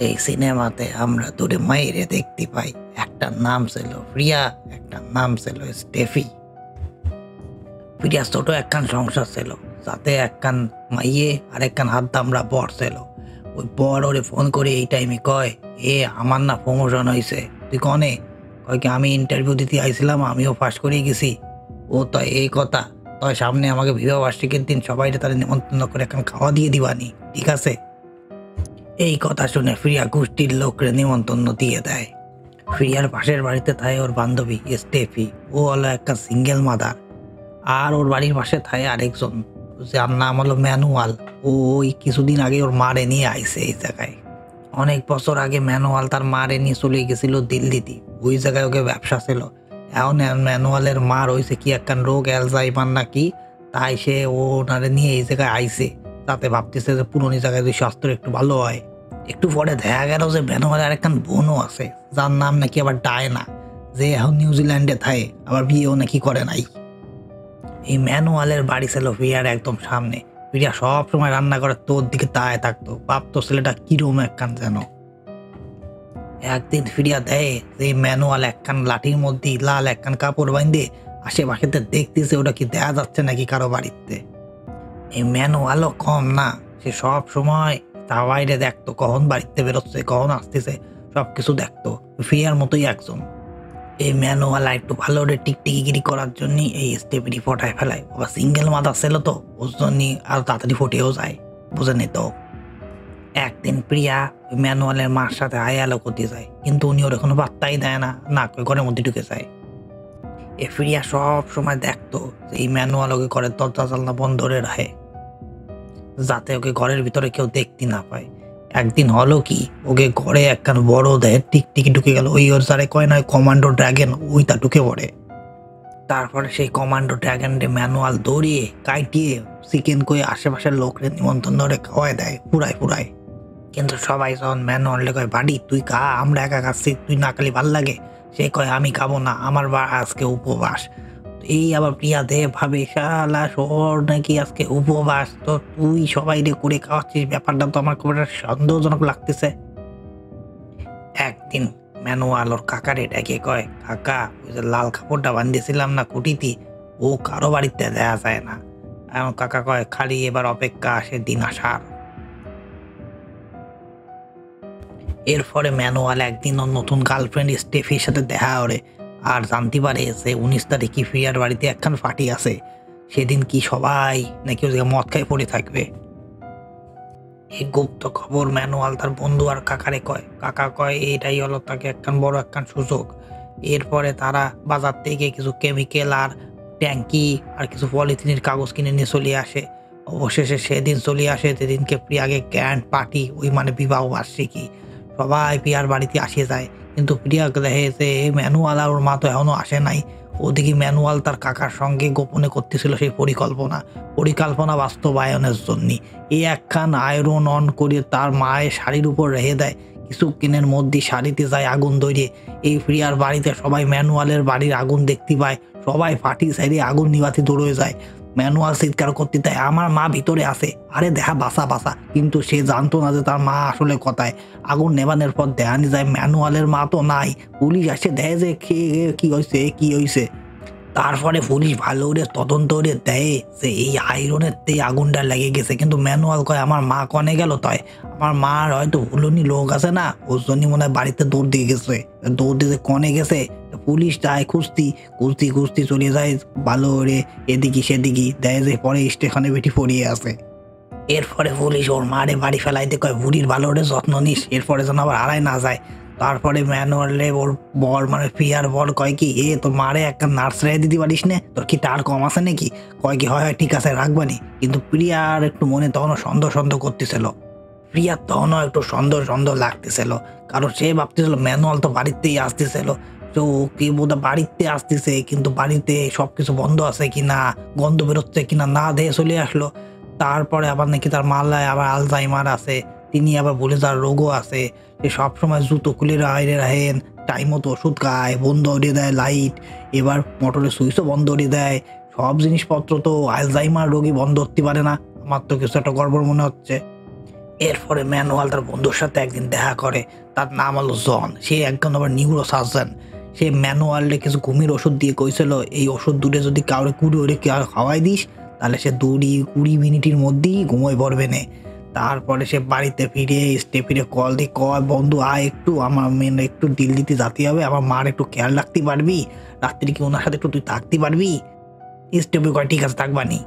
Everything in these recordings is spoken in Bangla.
এই সিনেমাতে আমরা দুটো মাইরে দেখতে পাই। একটার নাম ছিল প্রিয়া, একটার নাম ছিল স্টেফি। প্রিয়া ছোট একখান সংসার ছিল, যাতে একখান মাইয়ে আর একখান হাত দামড়া বর ছিল। ওই বর ওরে ফোন করে এই টাইমে কয়, এ আমার না প্রমোশন হয়েছে, তুই কনে? কয় কি আমি ইন্টারভিউ দিতে আইছিলাম, আমিও পাস করে গেছি। ও তয় এই কথা, তয় সামনে আমাকে বিবাহ বার্ষিকীর দিন সবাই তাদের নিমন্ত্রণ করে একখান খাওয়া দিয়ে দিবানি, ঠিক আছে? এই কথা শুনে প্রিয়া গোষ্ঠীর লোকরে নিমন্ত্রণ দিয়ে দেয়। প্রিয়ার পাশের বাড়িতে থাকে ওর বান্ধবী স্টেফি। ও হলো একটা সিঙ্গেল মাদার। আর ওর বাড়ির পাশে থাকে আরেকজন, যার নাম হলো ম্যানুয়াল। ও ওই কিছুদিন আগে ওর মারে নিয়ে আইছে এই জায়গায়। অনেক বছর আগে ম্যানুয়াল তার মারে নিয়ে চলে গেছিল দিল্লিতে। ওই জায়গায় ওকে ব্যবসা ছিল। এখন ম্যানুয়ালের মার হয়েছে কি একখান রোগ, অ্যালজাইমার নাকি। তাই সে ওনারে নিয়ে এই জায়গায় আইছে, তাতে ভাবতেছে যে পুরোনো জায়গায় যদি স্বাস্থ্য একটু ভালো হয়। একটু পরে দেখা গেল যে ম্যানুয়ালের আরেকখান বোনও আছে, যার নাম নাকি আবার ডায়না, যে এখন নিউজিল্যান্ডে থাকে, আবার বিয়েও নাকি করে নাই। এই ম্যানুয়ালের বাড়ি ছিল প্রিয়ার একদম সামনে। প্রিয়া সব সময় রান্না করে তোর দিকে তাকায় থাকতো, ভাবতো ছেলেটা কিরম একখান যেন। একদিন ফিরিয়া দেয় যে ম্যানুয়াল একখান লাঠির মধ্যে লাল একখান কাপড় বাঁধে আশেপাশেতে দেখতেছে ওটা কি দেখা যাচ্ছে নাকি কারো বাড়িতে। এই ম্যানুয়ালও কম না, সে সব সময় তা বাইরে দেখতো কখন বাড়িতে বেরোচ্ছে, কখন আসতেছে, সবকিছু দেখতো। ফিরিয়ার মতোই একজন। এই ম্যানুয়াল একটু ভালো করে টিকটিকিগিরি করার জন্য এই স্টেপেরই ফোটায় ফেলায়। বাবা সিঙ্গেল মাদার ছিল তো, ওর জন্যই আরো তাড়াতাড়ি ফুটেও যায়, বুঝেনি তো। একদিন প্রিয়া ওই ম্যানুয়ালের মার সাথে আয়ালো করতে যায়, কিন্তু উনি ওর কোনো পাত্তাই দেয় না, না ঘরের মধ্যে ঢুকে যায়। এ প্রিয়া সব সময় দেখতো যে এই ম্যানুয়াল ওকে ঘরের দরজা জানলা বন্ধ করে রাখে, যাতে ওকে ঘরের ভিতরে কেউ দেখতে না পায়। একদিন হলো কি, ওকে ঘরে একখান বড় দেহের টিকটিকি ঢুকে গেল। ওই ওর যারে কয় নয় কমান্ডো ড্রাগন, ওইটা ঢুকে পড়ে। তারপরে সেই কমান্ডো ড্রাগনরে ম্যানুয়াল দৌড়িয়ে কাইটিয়ে চিকেন কয়ে আশেপাশের লোকরে নিমন্ত্রণ ধরে খাওয়াই দেয় পুরাই পুরাই। কিন্তু সবাই যখন ম্যানুয়ালে কয় বাড়ি তুই খা, আমরা একা খাচ্ছি, তুই না খালি ভাল লাগে। সে কয় আমি খাবো না, আমার আজকে উপবাস। এই আবার প্রিয়া দে ভাবে শালা শহর নাকি আজকে উপবাস, তো তুই সবাই রে করে খাওয়াচ্ছিস, ব্যাপারটা তো আমার খুব একটা সন্দেহজনক লাগতেছে। একদিন ম্যানুয়াল ওর কাকারে ডেকে কয়, কাকা ওই যে লাল কাপড়টা বান্ধিয়েছিলাম না কুটিতে, ও কারো বাড়িতে দেয়া যায় না। এমন কাকা কয় খালি এবার অপেক্ষা, আসে দিন আসার। এরপরে ম্যানুয়াল একদিন ওর নতুন গার্লফ্রেন্ড স্টেফির সাথে দেখা করে, আর জানতে পারে যে 19 তারিখে প্রিয়ার বাড়িতে একখান পার্টি আছে। সেদিন কি সবাই নাকি ওই মদ খাই পড়ে থাকবে। এই গুপ্ত খবর ম্যানুয়াল তার বন্ধু আর কাকারে কয়। কাকা কয় এটাই হলো তাকে একখান বড় একখান সুযোগ। এরপরে তারা বাজার থেকে কিছু কেমিক্যাল আর ট্যাঙ্কি আর কিছু পলিথিনের কাগজ কিনে নিয়ে চলে আসে। অবশেষে সেদিন চলে আসে যেদিনকে প্রিয়াকে গ্র্যান্ড পার্টি, ওই মানে বিবাহ বার্ষিকী। সবাই প্রিয়ার বাড়িতে আসে যায়, কিন্তু প্রিয়াকে দেখে যে ম্যানুয়াল আর ওর মা তো এখনো আসে নাই। ওদিকে ম্যানুয়াল তার কাকার সঙ্গে গোপনে করতেছিল সেই পরিকল্পনা বাস্তবায়নের জন্য। এই একখান আয়রন অন করে তার মায়ের শাড়ির উপর রেখে দেয়। কিছুক্ষণের মধ্যে শাড়িতে যায় আগুন ধরে। এই প্রিয়ার বাড়িতে সবাই ম্যানুয়ালের বাড়ির আগুন দেখতে পায়, সবাই ফাটি সাইডে আগুন নিভাতে দৌড়ে যায়। ম্যানুয়াল চিৎকার করতে দেয়, আমার মা ভিতরে আছে, আরে দেখা বাসা বাসা। কিন্তু সে জানতো না যে তার মা আসলে কথায়। আগুন নেভানোর পর দেখানি যায় ম্যানুয়ালের মা তো নাই। পুলিশ আসে দেয় যে কি হয়েছে কি হয়েছে। তারপরে পুলিশ ভালো করে তদন্ত করে দেয় যে এই আয়রনের তে আগুনটা লেগে গেছে। কিন্তু ম্যানুয়াল কয় আমার মা কনে গেল, তাই আমার মার হয়তো হুলুনি লোক আছে না, ওর জন্য মনে হয় বাড়িতে দৌড় দিয়ে গেছে। দৌড় দিয়ে কনে গেছে, পুলিশ যায় খুঁজতি খুঁজতি খুঁজতি চলে যায় ভালো করে এদিকে সেদিকে, দেয় যে পরে স্টেশনে বেটি পড়িয়ে আছে। এরপরে পুলিশ ওর মারে বাড়ি ফেলাইতে কয় বুড়ির ভালো করে যত্ন নিস, এরপরে যেন আবার হারায় না যায়। তারপরে ম্যানুয়ালে ওর বর মানে প্রিয়ার বর কয় কি, তোর মারে একটা নার্স রেখে দিতে পারিস নে, তোর কি টার কম আছে নাকি? কয় কি হয় ঠিক আছে রাখবানি। কিন্তু প্রিয়ার একটু মনে তখনও সন্দেহ সন্দেহ করতেছিল। প্রিয়ার তখনও একটু সন্দেহ সন্দেহ লাগতেছিল, কারণ সে ভাবতেছিল ম্যানুয়াল তো বাড়িতেই আসতেছিল। তো কি বোধহয় বাড়িতে আসতেছে, কিন্তু বাড়িতে সবকিছু বন্ধ আছে কিনা, গন্ধ বেরোচ্ছে কিনা না দেখে চলে আসলো। তারপরে আবার নাকি তার মাল্লায় আবার আলজাইমার আছে, তিনি আবার বলে যার রোগও আছে। সে সবসময় জুতো খুলে রাখেন, টাইম মতো ওষুধ খায়, বন্ধ উড়িয়ে দেয় লাইট, এবার মোটরের সুইচও বন্ধ উড়িয়ে দেয়। সব জিনিসপত্র তো আলজাইমার রোগী বন্ধ করতে পারে না। আমার তো কিছু একটা গড়বড় মনে হচ্ছে। এরপরে ম্যানুয়াল তার বন্ধুর সাথে একদিন দেখা করে। তার নাম হলো জন। সে একজন আবার নিউরো সার্জন। সে ম্যানুয়ালে কিছু ঘুমের ওষুধ দিয়ে কইছিল, এই ওষুধ দুটো যদি কাউরে কুড়ি খাওয়াই দিস তাহলে সে 20 মিনিটের মধ্যেই ঘুমোয় পড়বে নে। তারপরে সে বাড়িতে ফিরে স্টেফিরে কল দিয়ে কয়, বন্ধু আয় একটু, আমার মেন একটু ডিল দিতে যেতে হবে, আমার মার একটু খেয়াল রাখতে পারবি, রাত্রি কি ওনার সাথে একটু তুই থাকতে পারবি? স্টেফি কয় ঠিক আছে থাকবানি।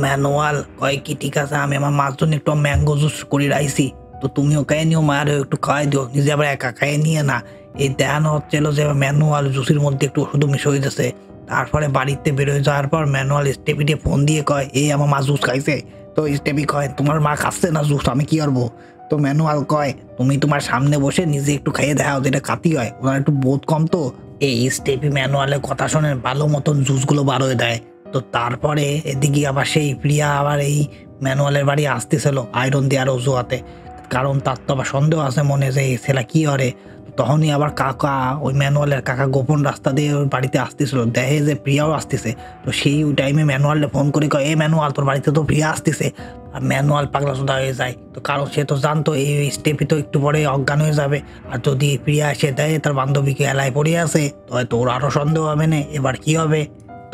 ম্যানুয়াল কয় কি ঠিক আছে, আমি আমার মার জন্য একটু ম্যাঙ্গো জুস করে রাইছি, তো তুমিও খাইয়ে নিও, মায়ের একটু খাওয়াই দিও, নিজে আবার একা খাইয়ে নিয়ে না। এই দেখানো হচ্ছিল যে ম্যানুয়াল জুসের মধ্যে একটু ওষুধ মিশে হয়ে যাচ্ছে। তারপরে বাড়িতে বেরোয় যাওয়ার পর ম্যানুয়াল স্টেপিকে ফোন দিয়ে কয়, এই আমার মা জুস খাইছে। তো স্টেপি কয়, তোমার মা খাচ্ছে না জুস, আমি কি করবো? তো ম্যানুয়াল কয়, তুমি তোমার সামনে বসে নিজে একটু খাইয়ে দেখাও, যেটা খাতি হয়, ওনার একটু বোধ কম তো। এই স্টেপি ম্যানুয়ালের কথা শুনে ভালো মতন জুসগুলো বার হয়ে দেয়। তো তারপরে এদিকে আবার সেই প্রিয়া আবার এই ম্যানুয়ালের বাড়ি আসতেছিল আয়রন দেওয়ার অজুহাতে, কারণ তার তো আবার সন্দেহ আছে মনে যে এই ছেলে কি করে। তখনই আবার কাকা, ওই ম্যানুয়ালের কাকা গোপন রাস্তা দিয়ে ওর বাড়িতে আসতেছিল, দেখে যে প্রিয়াও আসতেছে। তো সেই ওই টাইমে ম্যানুয়ালে ফোন করে কয়, এ ম্যানুয়াল তোর বাড়িতে তো প্রিয়া আসতেছে। আর ম্যানুয়াল পাগলা সোদা হয়ে যায়, তো কারণ সে তো জানতো এই স্টেপি তো একটু পরে অজ্ঞান হয়ে যাবে, আর যদি প্রিয়া এসে দেয় তার বান্ধবীকে এলায় পড়ে আছে, তো হয়তো ওর আরও সন্দেহ হবে না, এবার কি হবে।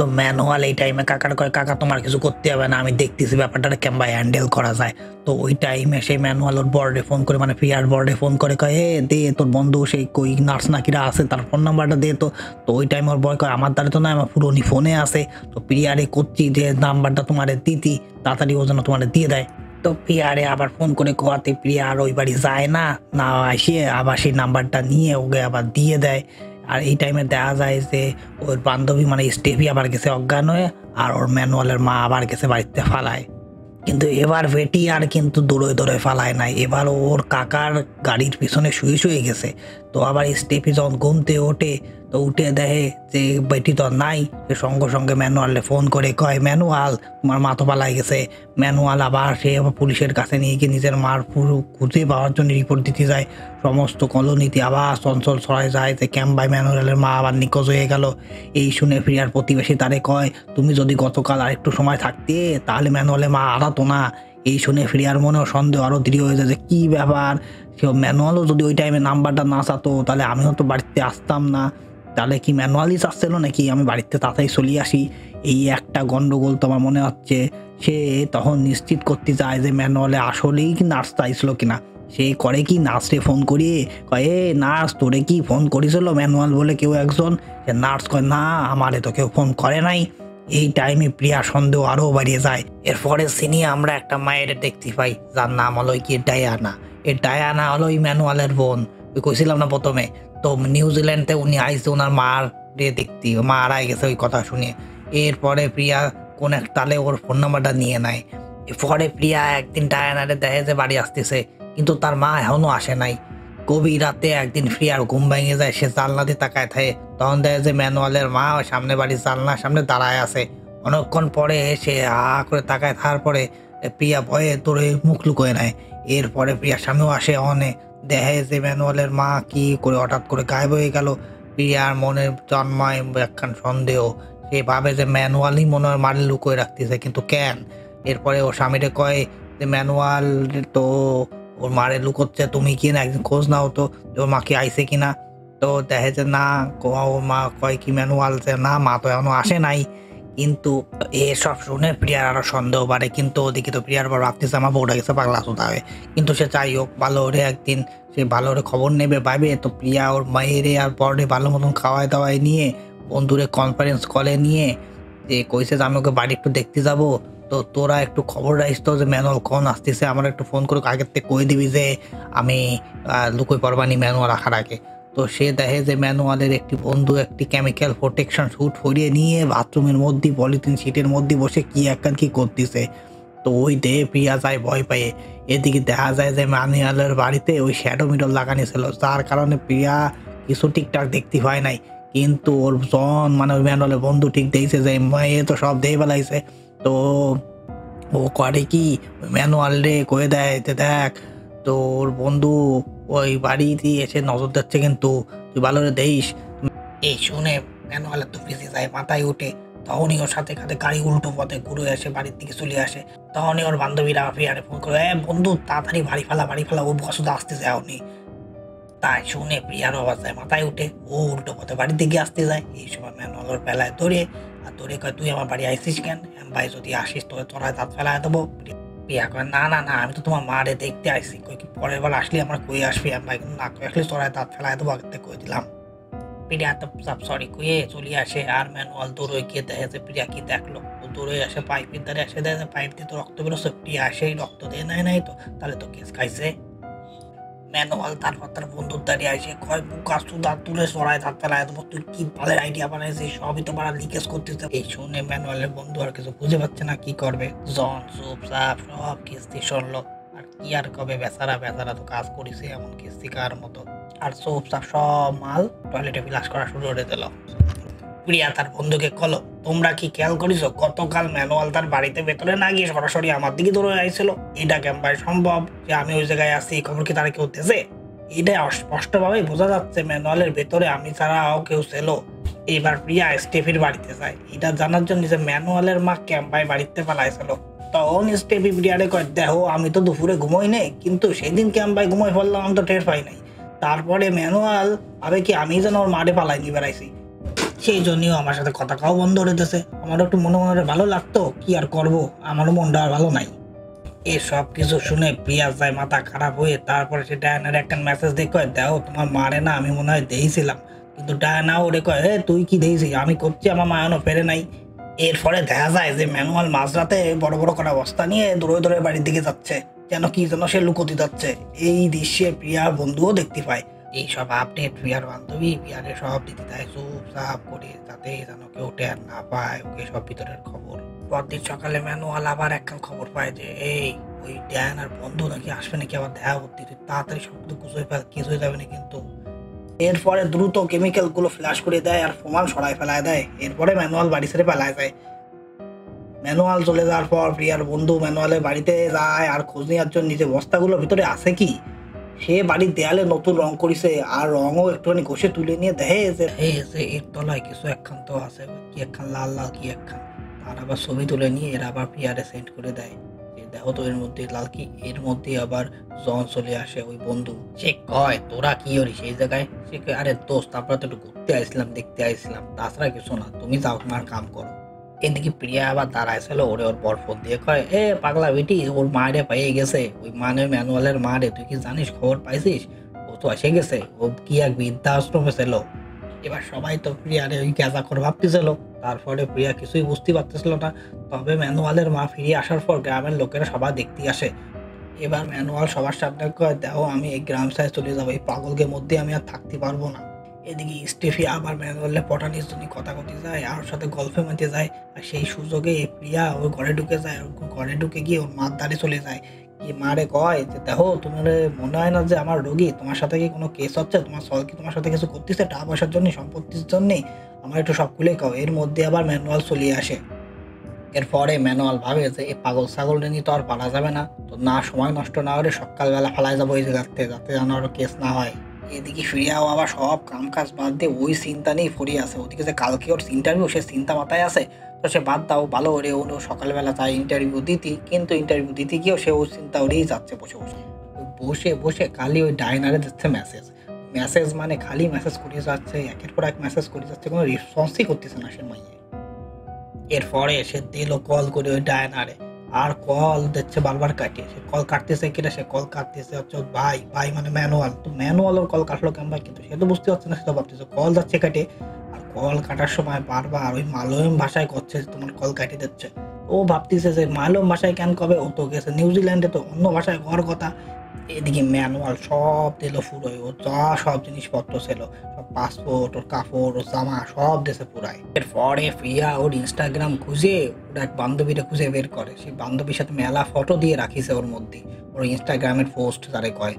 তো ম্যানুয়াল এই টাইমে কাকার কয়, কাকা তোমার কিছু করতে হবে না, আমি দেখতেছি ব্যাপারটা কেমন হ্যান্ডেল করা যায়। তো ওই টাইমে সেই ম্যানুয়াল ওর বর্ডে ফোন করে, মানে প্রিয়ার বর্ডে ফোন করে কয়, এ দে তোর বন্ধু সেই কই নার্স নাকিরা আছে, তার ফোন নাম্বারটা দে। তো তো ওই টাইমে ওর বয় কয়, আমার দ্বারা তো না, আমার পুরোনি ফোনে আছে, তো প্রিয়ারে করছি যে নাম্বারটা তোমার দিতি, তাড়াতাড়ি ও যেন তোমার দিয়ে দেয়। তো প্রিয়ারে আবার ফোন করে কোয়াতে প্রিয়া আর ওই বাড়ি যায় না, না আসে আবার সেই নাম্বারটা নিয়ে ওকে আবার দিয়ে দেয়। আর এই টাইমে দেখা যায় যে ওর বান্ধবী মানে স্টেফি আবার গেছে অজ্ঞান হয়ে, আর ওর ম্যানুয়ালের মা আবার গেছে বাড়িতে ফালায়। কিন্তু এবার বেটি আর কিন্তু দৌড়ে দৌড়ে ফালায় নাই, এবার ওর কাকার গাড়ির পিছনে শুয়ে শুয়ে গেছে। তো আবার স্টেফি যখন ঘুমতে ওঠে, তো উঠে দেখে যে বেটি তো নাই। সে সঙ্গে সঙ্গে ম্যানুয়ালে ফোন করে কয়, ম্যানুয়াল তোমার মা তো পালাই গেছে। ম্যানুয়াল আবার সে আবার পুলিশের কাছে নিয়ে গিয়ে নিজের মার পুরো খুঁজে পাওয়ার জন্য রিপোর্ট দিতে যায়। সমস্ত কলোনিতে আবার চঞ্চল ছড়ায় যায় যে ক্যাম্পাই ম্যানুয়ালের মা আবার নিখোঁজ হয়ে গেল। এই শুনে প্রিয়ার প্রতিবেশী তারে কয়, তুমি যদি গতকাল আরেকটু সময় থাকতে তাহলে ম্যানুয়ালের মা হারাতো না। এই শুনে প্রিয়ার মনেও সন্দেহ আরও দৃঢ় হয়ে যায় যে কী ব্যাপার, কেউ ম্যানুয়ালও যদি ওই টাইমে নাম্বারটা না চাতো তাহলে আমিও তো বাড়িতে আসতাম না, তাহলে কি ম্যানুয়ালই চাচ্ছিল নাকি আমি বাড়িতে তাড়াতাড়ি চলে আসি। এই একটা গন্ডগোল তো আমার মনে হচ্ছে। সে তখন নিশ্চিত করতে চায় যে ম্যানুয়ালে আসলেই কি নার্স চাইছিল কিনা। সে করে কি নার্সরে ফোন করিয়ে কয়, এ নার্স তোরে কি ফোন করেছিল ম্যানুয়াল বলে কেউ একজন? সে নার্স কয়, না আমারে তো কেউ ফোন করে নাই। এই টাইমে প্রিয়া সন্দেহ আরও বাড়িয়ে যায়। এরপরে সিনি আমরা একটা মায়ের দেখতে পাই, যার নাম হলো কি ডায়ানা। এই ডায়ানা হলো ওই ম্যানুয়ালের বোন, ওই কইছিলাম না প্রথমে। তো নিউজিল্যান্ডে উনি আইসে ওনার মার দিয়ে দেখতে, মা হারাই গেছে ওই কথা শুনে। এরপরে প্রিয়া কোন এক তালে ওর ফোন নাম্বারটা নিয়ে নেয়। এরপরে প্রিয়া একদিন ডায়ানারে দেখে যে বাড়ি আসতেছে, কিন্তু তার মা এখনো আসে নাই। গভীর রাতে একদিন প্রিয়ার ঘুম ভেঙে যায়, সে জানলা দিয়ে তাকায় থাকে, তখন দেখে যে ম্যানুয়ালের মা ওই সামনে বাড়ির জানলার সামনে দাঁড়ায় আছে। অনেকক্ষণ পরে সে হা করে তাকায় থাকার পরে প্রিয়া ভয়ে তোরে মুখ লুকোয় নেয়। এরপরে প্রিয়ার স্বামীও আসে, অনে দেখে যে ম্যানুয়ালের মা কি করে হঠাৎ করে গায়েব হয়ে গেল। প্রিয়ার মনে জন্মায় একখান সন্দেহ, সে ভাবে যে ম্যানুয়ালই মনে হয় মারে লুকোয় রাখতেছে, কিন্তু কেন। এরপরে ওর স্বামীরে কয় যে ম্যানুয়াল তো ওর মারে লুকোচ্ছে, তুমি কি না একদিন খোঁজ নাও তো ওর মা কি আইসে কিনা। তো দেখে যে না, ওর মা কয় কি ম্যানুয়াল যে না, মা তো এখনো আসে নাই। কিন্তু এসব শুনে প্রিয়ার আরো সন্দেহ বাড়ে, কিন্তু ওদিকে তো প্রিয়ার বড় ভাবতেছে আমার বউটা গেছে পাগলা সোদা হয়ে। কিন্তু সে যাই হোক ভালো করে একদিন সে ভালো করে খবর নেবে ভাবে। তো প্রিয়া ওর মায়েরে আর পরে ভালো মতন খাওয়াই দাওয়াই নিয়ে বন্ধুরে কনফারেন্স কলে নিয়ে যে কইছে যে আমি ওকে বাড়ি একটু দেখতে যাব, তো তোরা একটু খবর রাখিস তো যে ম্যানুয়াল কখন আসতেছে, আমার একটু ফোন করে আগের থেকে কয়ে দিবি যে আমি লুকোই পড়বানি ম্যানুয়াল রাখার আগে। তো সে দেখে যে ম্যানুয়ালের একটি বন্ধু একটি কেমিক্যাল প্রোটেকশন স্যুট পরিয়ে নিয়ে বাথরুমের মধ্যে পলিথিন শিটের মধ্যে বসে কি একখান কি করতেছে। তো ওই দেহে প্রিয়া যায় ভয় পায়ে। এদিকে দেখা যায় যে ম্যানুয়ালের বাড়িতে ওই শ্যাডো মিরর লাগানো ছিল, যার কারণে প্রিয়া কিছু ঠিকঠাক দেখতে পায় নাই। কিন্তু ওর জন মানে ওই ম্যানুয়ালের বন্ধু ঠিক দেখছে যে মেয়ে তো সব দেহে বেলাইছে। তো ও করে কি ওই ম্যানুয়াল রে কয়ে দেয় যে দেখ তোর বন্ধু ওই বাড়িতে এসে নজর দিচ্ছে, কিন্তু তুই ভালো করে দেখিস। এই শুনে ম্যানুয়ালের তো ফেসে যায়, মাথায় উঠে। তখনই ওর সাথে সাথে গাড়ি উল্টো পথে ঘুরে এসে বাড়ির দিকে চলে আসে। তখনই ওর বান্ধবীরা প্রিয়ারে ফোন করে, বন্ধু তাড়াতাড়ি বাড়ি ফেলা ও বসুদা আসতে যাওনি। তাই শুনে প্রিয়ার অবস্থায় মাথায় উঠে ও উল্টো পথে বাড়ির দিকে আসতে যায়। এই সময় ম্যানুয়াল ওর বেলায় ধরে কয়, তুই আমার বাড়ি আইসিস কেন? ভাই যদি আসিস তোকে তোরায় দাঁত ফেলায় দেবো। প্রিয়া কয়, না না না, আমি তো তোমার মারে দেখতে আইসি, কই কি পরের বার আসলে আমার কই আসবি? ভাই কিন্তু না কই আসলে তোরায় দাঁত ফেলায় দেবো, আগে কই দিলাম। প্রিয়া তো সব সরি কুয়ে চলে আসে, আর ম্যানুয়াল দৌড়ে গিয়ে দেখে যে প্রিয়া কি দেখলো। ও দৌড়ে আসে পাইপের ধারে এসে দেখে পাইপ দিয়ে তো রক্ত বেরোচ্ছে। প্রিয়া সেই রক্ত দিয়ে নাই তো তাহলে তো কেস খাইছে। ম্যানুয়াল তারপর তার বন্ধুর দাঁড়িয়ে আসে, কয় বুকা সুদা তুলে সরাই দাঁত ফেলায় দেবো, তুই কি ভালো আইডিয়া বানাইছিস, সবই তো বাড়া লিকেজ করতেছে। এই শুনে ম্যানুয়ালের বন্ধু আর কিছু বুঝে পাচ্ছে না কি করবে। জন চুপ চাপ সব কিস্তি সরলো। আর কি আর কবে, বেচারা তো কাজ করেছে এমন কিস্তি কার মতো। আর চুপ চাপ সব মাল টয়লেটে ফ্লাশ করা শুরু করে দিল। প্রিয়া তার বন্ধুকে কলো, তোমরা কি খেয়াল করিস গতকাল ম্যানুয়াল তার বাড়িতে ভেতরে না গিয়ে সরাসরি আমার দিকে দৌড়ে আইছিল? এটা কেমন সম্ভব যে আমি ওই জায়গায় আছি? খবর কি তারা কেউ দিয়েছে? এটা স্পষ্টভাবে বোঝা যাচ্ছে ম্যানুয়ালের ভেতরে আমি ছাড়াও কেউ ছিল। এবার প্রিয়া স্টেফির বাড়িতে যায় এটা জানার জন্য যে ম্যানুয়ালের মা ক্যাম্পাই বাড়িতে পালাইছিল। তখন স্টেফি প্রিয়ারে কয়, দেখো আমি তো দুপুরে ঘুমোই নেই, কিন্তু সেদিন ক্যাম্পাই ঘুমোই পড়লাম, আমি তো টের পাই নাই। তারপরে ম্যানুয়াল ভাবে কি আমি যেন ওর মাঠে পালাই নিয়ে বেড়াইছি, সেই জন্যও আমার সাথে কথা কাও বন্ধ করে দিতেছে। আমারও একটু মনে মনে ভালো লাগতো, কি আর করবো, আমারও মনটা আর ভালো নাই। এসব কিছু শুনে প্রিয়া যায় মাথা খারাপ হয়ে। তারপরে সে ডায়নার একটা মেসেজ দেখো, দেখো তোমার মারে না আমি মনে হয় দিয়েছিলাম, কিন্তু ডায়না ওরে কয়, তুই কি দিয়েছিস? আমি করছি, আমার মা এখনো ফেরে নাই। এরপরে দেখা যায় যে ম্যানুয়াল মাঝরাতে বড় বড় করা বস্তা নিয়ে দৌড়ে বাড়ির দিকে যাচ্ছে, যেন সে লুকোতে যাচ্ছে। এই দৃশ্যে প্রিয়ার বন্ধুও দেখতে পায়। এইসব আপডেট প্রিয়ার বান্ধবী প্রিয়ারে সব দিতে দেয় চুপচাপ করে, যাতে যেন কেউ টের না পায় ওকে সব ভিতরের খবর। পরদিন সকালে ম্যানুয়াল আবার একখান খবর পায় যে ওই ডায়ানার বন্ধু নাকি আসবে নাকি আবার দেখা করতে, তুই তাড়াতাড়ি সব কিছু হয়ে যাবে না কিন্তু। এরপরে দ্রুত কেমিক্যাল গুলো ফ্ল্যাশ করে দেয় আর প্রমাণ সরাই ফেলায় দেয়। এরপরে ম্যানুয়াল বাড়ি ছেড়ে পালায় যায়। ম্যানুয়াল চলে যাওয়ার পর প্রিয়ার বন্ধু ম্যানুয়ালের বাড়িতে যায় আর খোঁজ নেওয়ার জন্য নিজে বস্তাগুলোর ভিতরে আছে কি। সে বাড়ির দেয়ালে নতুন রং করেছে আর রঙও একটুখানি ঘষে তুলে নিয়ে দেখে যে এর তলায় কিছু একখান তো আছে, কি একখান লাল লাল কি একখান। তার আবার ছবি তুলে নিয়ে এরা আবার প্রিয়ারে সেন্ড করে দেয় যে দেখো তো এর মধ্যে লাল কি। এর মধ্যে আবার জন চলে আসে ওই বন্ধু। সে কয়, তোরা কি করি সেই জায়গায়? সে কয়, আরে দোস্ত আমরা তো একটু ঘুরতে আইছিলাম, দেখতে আইছিলাম, তাছাড়া কিছু না, তুমি যাও তোমার কাম করো। এদিকে প্রিয়া আবার দাঁড়াইছিল, ওর বর ফোন দিয়ে কয়, পাগলা বেটি, ওর মারে পেয়ে গেছে, ওই মানে ম্যানুয়ালের মারে, তুই কি জানিস, খবর পাইছিস? ও তো এসে গেছে, ও কি এক বৃদ্ধাশ্রমে ছিল। এবার সবাই তো প্রিয়ারে ওই গাঁজা করে ভাবতেছিল। তারপরে প্রিয়া কিছুই বুঝতে পারতেছিল না। তবে ম্যানুয়ালের মা ফিরে আসার পর গ্রামের লোকেরা সবাই দেখতে আসে। এবার ম্যানুয়াল সবার সামনে কয়, দেখো আমি এই গ্রাম সাইড চলে যাবো, এই পাগলকে মধ্যে আমি আর থাকতে পারবো না। এদিকে স্টেফি আবার ম্যানুয়ালে পটানির জন্য কথা কতে যায় আর ওর সাথে গল্পে মেতে যায়। আর সেই সুযোগে প্রিয়া ওর ঘরে ঢুকে যায়। ঘরে ঢুকে গিয়ে ওর মার দ্বারে চলে যায়, কি মারে কয় যে দেখো তোমার মনে হয় না যে আমার রোগী, তোমার সাথে কি কোনো কেস হচ্ছে, তোমার সল কি তোমার সাথে কিছু করতেছে টাকা পয়সার জন্য, সম্পত্তির জন্য, আমার একটু সব খুলে খাও। এর মধ্যে আবার ম্যানুয়াল চলে আসে। এরপরে ম্যানুয়াল ভাবে যে এই পাগল ছাগল নিয়ে তো আর পালা যাবে না, তো না সময় নষ্ট না হলে সকালবেলা ফালায় যাবো এই জায়গাতে, যাতে যেন আরো কেস না হয়। এদিকে ফিরিয়াও আবার সব কাম কাজ বাদ দিয়ে ওই চিন্তা নিয়েই পড়ে আছে। ওদিকে যে কালকে ওর ইন্টারভিউ, সে চিন্তা মাথায় আছে। তো সে বাদ দাও, ভালো করে ও সকালবেলা যায় ইন্টারভিউ দিতে, কিন্তু ইন্টারভিউ দিতে গিয়েও সে ওই চিন্তা ওরেই যাচ্ছে বসে বসে খালি ওই ডাইনারে যাচ্ছে মেসেজ মানে খালি মেসেজ করে যাচ্ছে, একের পর এক মেসেজ করে যাচ্ছে, কোনো রেসপন্সই করতেছে না সে মাইয়ে। এরপরে সে দিল কল করে ওই ডায়নারে, আর কল দিচ্ছে বারবার কাটিয়ে। সে কল কাটতেছে কিনা, সে কল কাটতেছে হচ্ছে ভাই মানে ম্যানুয়াল। তো ম্যানুয়াল ওর কল কাটলো কেমন, কিন্তু সে তো বুঝতে পারছে না, সে তো ভাবতেছে কল যাচ্ছে কাটে। আর কল কাটার সময় বারবার ওই মালয়ম ভাষায় করছে, তোমার কল কাটিয়ে দিচ্ছে। ও ভাবতেছে যে মালয়ম ভাষায় কেন কবে, ও তো গেছে নিউজিল্যান্ডে, তো অন্য ভাষায় হওয়ার কথা। এদিকে ম্যানুয়াল সব দিল ফুরোয়, ও যা সব জিনিসপত্র ছিল, সব পাসপোর্ট, ওর কাপড়, ওর জামা সব দেশে পুরায়। এরপরে প্রিয়া ওর ইনস্টাগ্রাম খুঁজে ওর এক বান্ধবীরা খুঁজে বের করে। সেই বান্ধবীর সাথে মেলা ফটো দিয়ে রাখিছে ওর মধ্যে, ওর ইনস্টাগ্রামের পোস্ট যারে কয়।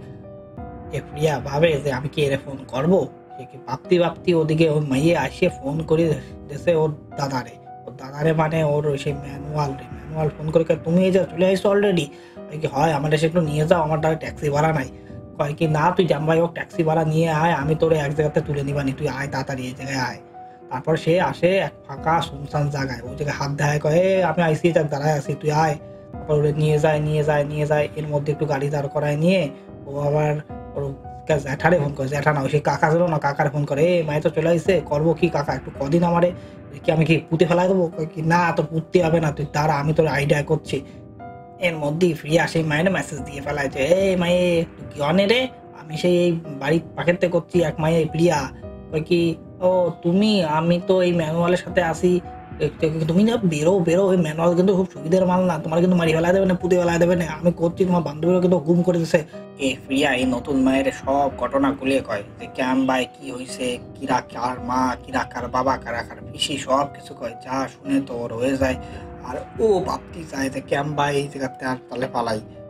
প্রিয়া ভাবে যে আমি কি এরে ফোন করবো। সে কি ভাবতে ওদিকে ওর মেয়ে আসিয়ে ফোন করে দেশে ওর দাদারে মানে ওর সেই ম্যানুয়াল ফোন করে তুমি এই যা চলে আসছো অলরেডি। কি হয় আমার এসে একটু নিয়ে যাও, আমার দ্বারা ট্যাক্সি ভাড়া নাই। কয় কি না তুই জানবাই হোক ট্যাক্সি ভাড়া নিয়ে আয়, আমি তোর এক জায়গাতে তুলে নিবানি, তুই আয় তাড়াতাড়ি এই জায়গায় আয়। তারপর সে আসে এক ফাঁকা শুনশান জায়গায়, ওই জায়গায় হাত দেখায়, কয়ে আমি আইসি, যাক দাঁড়ায় আছি, তুই আয়। তারপর ওরে নিয়ে যায়। এর মধ্যে একটু গাড়ি দাঁড় করায় নিয়ে ও আবার ওর জ্যাঠারে ফোন করে, জ্যাঠা না, ওই সেই কাকা ছিল না, কাকারে ফোন করে, মায়ে তো চলে আসছে, করবো কি কাকা, একটু কদিন আমারে কি আমি কি পুঁতে ফেলাই দেবো? কি না, তোর পুঁততে হবে না, তুই দাঁড়া, আমি তোর আইডিয়া করছি। এর মধ্যেই প্রিয়া সেই মায়ের মেসেজ দিয়ে ফেলায় যে, এই মায়ে তুই কি অনে রে, আমি সেই এই বাড়ির পাখিতে করছি। এক মায়ে প্রিয়া কয় কি, ও তুমি, আমি তো এই ম্যানুয়ালের সাথে আসি, তুমি না বেরো, ওই ম্যানুয়াল কিন্তু খুব সুবিধার মাল না, তোমার কিন্তু মারি ফেলা দেবে না, পুঁতে ফেলা দেবে না, আমি করছি, তোমার বান্ধবীরা কিন্তু গুম করে দিছে। এ প্রিয়া এই নতুন মায়ের সব ঘটনা খুলে কয় যে ক্যাম ভাই কি হয়েছে, কিরা কার মা, কিরা কার বাবা, কারা কার পিসি, সব কিছু কয়। যা শুনে তো ওর হয়ে যায়। আর ও ভাবতে চায় যে ক্যাম ভাই এই জায়গাতে আর তাহলে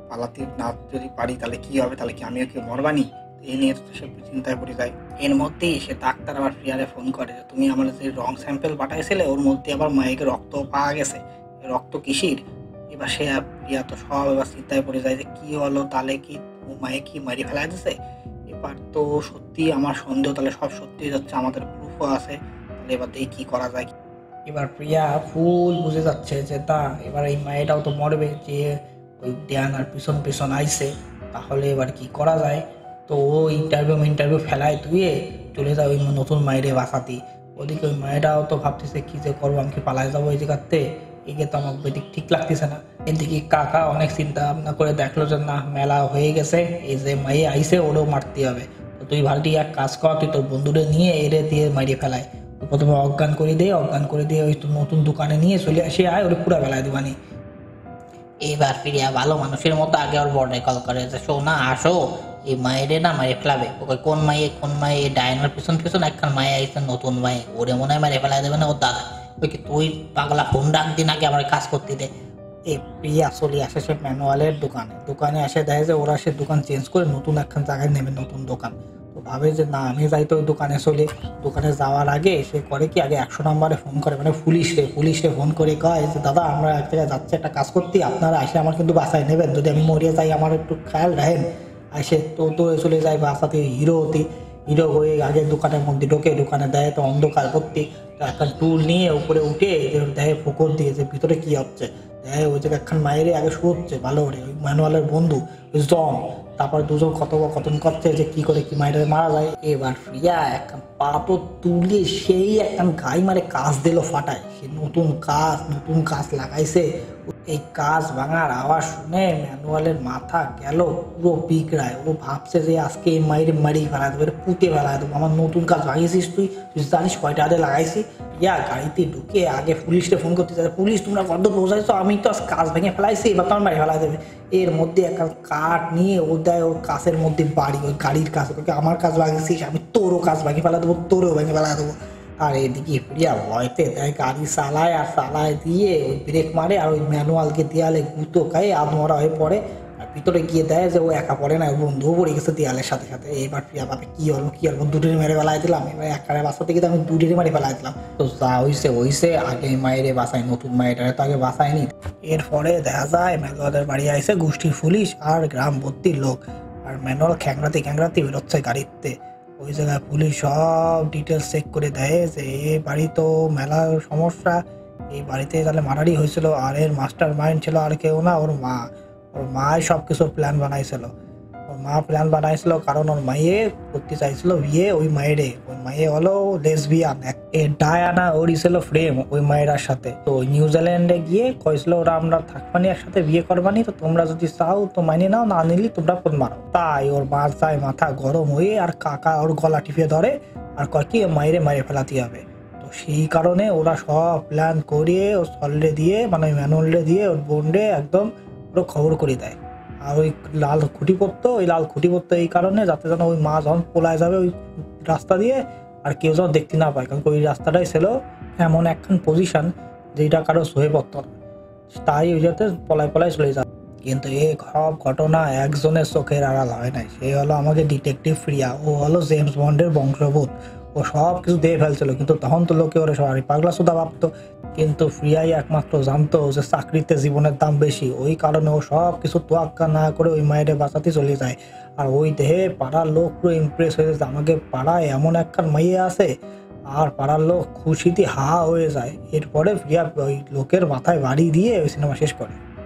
পালাতে না যদি পারি তাহলে কি হবে, তাহলে কি আমিও কি মরবানি, এই নিয়ে তো সে চিন্তায় পড়ে যায়। এর মধ্যেই সে ডাক্তার আবার প্রিয়ারে ফোন করে যে তুমি আমার যে রং স্যাম্পেল পাঠাইছিলে ওর মধ্যে আবার মায়ের রক্ত পাওয়া গেছে, রক্ত কিসির। এবার সে প্রিয়া তো সব এবার চিন্তায় পড়ে যায় যে কি হলো, তাহলে কি মায়ে কি মারি ফেলা দিছে। এবার তো সত্যি আমার সন্দেহ তাহলে সব সত্যি যাচ্ছে, আমাদের প্রুফও আছে, তাহলে এবার দেখি কি করা যায়। এবার প্রিয়া ফুল বুঝে যাচ্ছে যে তা এবার এই মায়েরাও তো মরবে, যে ওই দেয়ানার পিছন পিছন আইছে, তাহলে এবার কি করা যায়। তো ও ইন্টারভিউ ফেলায় ধুয়ে চলে যায় ওই নতুন মায়েরে বাঁচাতে। ওদিকে ওই মায়েরাও তো ভাবতেছে কি যে করবো, আমি কি পালায় যাবো এই জায়গাতে, এগে তো আমার বেদিক ঠিক লাগতেছে না। এদিকে কাকা অনেক চিন্তা ভাবনা করে দেখলো যে না, মেলা হয়ে গেছে, এই যে মাইয়ে আইসে ওরেও মারতে হবে। তো তুই ভালটি এক কাজ কর, তুই তোর বন্ধুরে নিয়ে এরে দিয়ে মারিয়ে ফেলায়, প্রথমে অজ্ঞান করে দিয়ে ওই নতুন দোকানে নিয়ে চলে আসে, আয় ওরে পুরা বেলায় দিবানি। এবার ফিরিয়া ভালো মানুষের মতো আগে ওর বড়ে কল করে যে শোনা আসো, এই মায়েরে না মারে ফেলাবে। ওকে কোন মায়ে ডায়নার পিছন পিছন একখান মায়ে আইসে নতুন মায়ে, ওরে মনে হয় মারে ফেলাই দেবে না ওর দাদা। ওই কি তুই পাগলা ফোন ডাক দিন আগে আমার কাজ করতে দে। এই প্রিয়া চলে আসে সে ম্যানুয়ালের দোকানে এসে দেখে যে ওরা সে দোকান চেঞ্জ করে নতুন একখান জায়গায় নেবে, নতুন দোকান। তো ভাবে যে না, আমি যাই তো ওই দোকানে যাওয়ার আগে সে করে কি, আগে 100 নম্বরে ফোন করে, মানে পুলিশে ফোন করে কয় যে দাদা আমরা এক জায়গায় যাচ্ছি একটা কাজ করতে, আপনারা এসে আমার কিন্তু বাসায় নেবেন, যদি আমি মরিয়ে যাই আমার একটু খেয়াল রাখেন। এসে তো চলে যায় বাসাতে হিরো হয়ে আগে দোকানের মধ্যে ঢোকে, দোকানে দেয় তো অন্ধকার ভর্তি, একটা টুল নিয়ে উপরে উঠে দেয় ফোকর দিয়ে যে ভিতরে কি হচ্ছে। দেয় ওই জায়গায় একখান মায়েরে আগে শুচ্ছে ভালো করে, ওই ম্যানুয়ালের বন্ধু ওই জন। তারপর দুজন কথোপকথন করছে যে কি করে কি মায়ের মারা যায়। এবার প্রিয়া একখান পাটো তুলে সেই একখান গাই মারে কাজ দিল ফাটায়, সে নতুন কাজ লাগাইছে। এই কাজ ভাঙার আওয়াজ শুনে ম্যানুয়ালের মাথা গেল পুরো বিগড়ায়। ও ভাবছে যে আজকে এই মায়ের মারি ফেলা দেবো, পুঁতে ফেলা দেবো, আমার নতুন কাজ ভাঙিয়েছিস তুই জানিস কয়টা আগে লাগাইছি। ইয়া গাড়িতে ঢুকে আগে পুলিশকে ফোন করতে চাই, পুলিশ তোমরা কত পৌঁছাইছো, আমি তো আজ কাজ ভেঙে ফেলাইছি, এবার তো আমার মারি ফেলা দেবে। এর মধ্যে একটা কাঠ নিয়ে ও দেয় ওর কাছের মধ্যে বাড়ি, ওই গাড়ির কাছে, আমার কাজ ভাঙিয়েছিস, আমি তোরও কাজ ভেঙে ফেলা দেবো, তোরও ভেঙে ফেলা দেবো। আর এদিকে প্রিয়া ভয়তে দেয় গাড়ি চালায় দিয়ে ওই ব্রেক মারে, আর ওই ম্যানুয়ালকে দেয়ালে গুঁতো খায় আধমরা হয়ে পড়ে। আর ভিতরে গিয়ে দেয় যে ও একা পড়ে না, ওর বন্ধুও পড়ে গেছে দেয়ালের সাথে। এবার প্রিয়া ভাবে কি হলো দুটোরে মেরে ফেলাই দিলাম, এবার একারে বাঁচাতে গিয়ে আমি দুটোরে মেরে ফেলাই দিলাম। তো যা হইছে আগে মায়েরে বাঁচাই, নতুন মায়েরা তো আগে বাঁচায়নি। এরপরে দেখা যায় ম্যানুয়ালের বাড়ি আইসে গোষ্ঠীর পুলিশ আর গ্রাম ভর্তির লোক, আর ম্যানুয়াল খ্যাংরাতে বেরোচ্ছে গাড়িতে। ওই জায়গায় পুলিশ সব ডিটেলস চেক করে দেয় যে এই বাড়ি তো মেলার সমস্যা, এই বাড়িতে তাহলে মারারি হয়েছিল, আর এর মাস্টার মাইন্ড ছিল আর কেউ না, ওর মাই সব কিছু প্ল্যান বানাইছিল। কারণ ওর মাইয়ে করতে চাইছিল বিয়ে ওই মাইয়ে হলো লেসবিয়ান, ডায়ানা ওরই ছিল ফ্রেম ওই মায়েরার সাথে। তো নিউজিল্যান্ডে গিয়ে কইছিল ওরা আমরা থাকবানি একসাথে, বিয়ে করবানি, তো তোমরা যদি চাও তো মাইনে নাও, না নিলি তোমরা ফোন মারো। তাই ওর মাথা গরম হয়ে আর কাকা ওর গলা টিপে ধরে আর কয় কি মাইরে ফেলাতে হবে। তো সেই কারণে ওরা সব প্ল্যান করিয়ে ওর সল্লে দিয়ে, মানে ম্যানুয়ালে দিয়ে ওর বোনডে একদম পুরো খবর করে দেয়। আর ওই লাল খুঁটি পড়তো এই কারণে যাতে যেন ওই মা যখন পলায় যাবে ওই রাস্তা দিয়ে আর কেউ যেন দেখতে না পায়, কারণ ওই রাস্তাটাই ছিল এমন একখান পজিশন যেটা কারো সয়ে পড়তো না, তাই ওই যাতে পলায় চলে যায়। কিন্তু এই সব ঘটনা একজনের চোখের আড়াল হয় নাই, সে হলো আমাকে ডিটেকটিভ প্রিয়া। ও হলো জেমস বন্ডের বংশভূত, ও সব কিছু দিয়ে ফেলছিল, কিন্তু তখন তো লোকে ওরে সবাই পাগলা সুদা ভাবতো। কিন্তু প্রিয়াই একমাত্র জানতো যে চাকরিতে জীবনের দাম বেশি, ওই কারণে ও সব কিছু তোয়াক্কা না করে ওই মায়ের বাঁচাতে চলে যায়। আর ওই দেহে পাড়ার লোক পুরো ইমপ্রেস হয়ে যায়, আমাকে পাড়ায় এমন একখান মাইয়ে আছে। আর পাড়ার লোক খুশিতে হা হয়ে যায়। এরপরে প্রিয়া ওই লোকের মাথায় বাড়ি দিয়ে ওই সিনেমা শেষ করে।